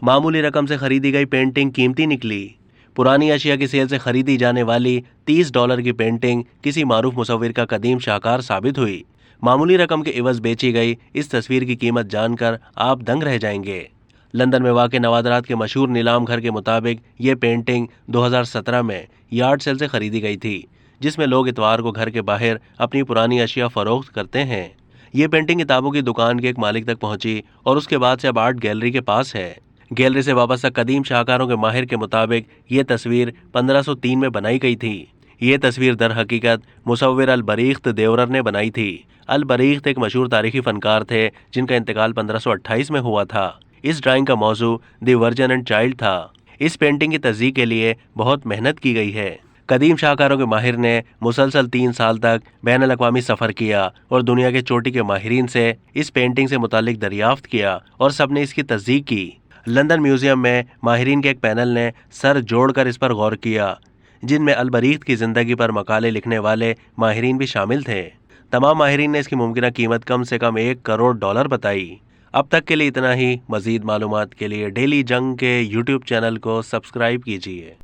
मामूली रकम से खरीदी गई पेंटिंग कीमती निकली। पुरानी अशिया की सेल से खरीदी जाने वाली $30 की पेंटिंग किसी मारूफ मुसव्विर का कदीम शाहकार साबित हुई। मामूली रकम के इवज बेची गई इस तस्वीर की कीमत जानकर आप दंग रह जाएंगे। लंदन में वाक़ नवादरात के मशहूर नीलाम घर के मुताबिक ये पेंटिंग 2017 में यार्ड सेल से खरीदी गई थी, जिसमें लोग इतवार को घर के बाहर अपनी पुरानी अशिया फरोख्त करते हैं। ये पेंटिंग किताबों की दुकान के एक मालिक तक पहुंची और उसके बाद से अब आर्ट गैलरी के पास है। गैलरी से वाबस्ता कदीम शाहकारों के माहिर के मुताबिक ये तस्वीर 1503 में बनाई गई थी। ये तस्वीर दर हकीकत मुसव्विर अल-बरीख्त देवरर ने बनाई थी। अल-बरीख्त एक मशहूर तारीखी फनकार थे जिनका इंतकाल 1528 में हुआ था। इस ड्राइंग का मौजू द वर्जन एंड चाइल्ड था। इस पेंटिंग की तस्दीक के लिए बहुत मेहनत की गई है। कदीम शाहकारों के माहिर ने मुसलसल 3 साल तक बैनुल अक़वामी सफ़र किया और दुनिया के चोटी के माहिरीन से इस पेंटिंग से मुतालिक दरियाफ्त किया और सबने इसकी तस्दीक की। लंदन म्यूजियम में माहिरीन के एक पैनल ने सर जोड़कर इस पर गौर किया, जिनमें अल-बरीख्त की ज़िंदगी पर मकाले लिखने वाले माहिरीन भी शामिल थे। तमाम माहिरीन ने इसकी मुमकिना कीमत कम से कम $1 करोड़ बताई। अब तक के लिए इतना ही। मज़ीद मालूमात के लिए डेली जंग के यूट्यूब चैनल को सब्सक्राइब कीजिए।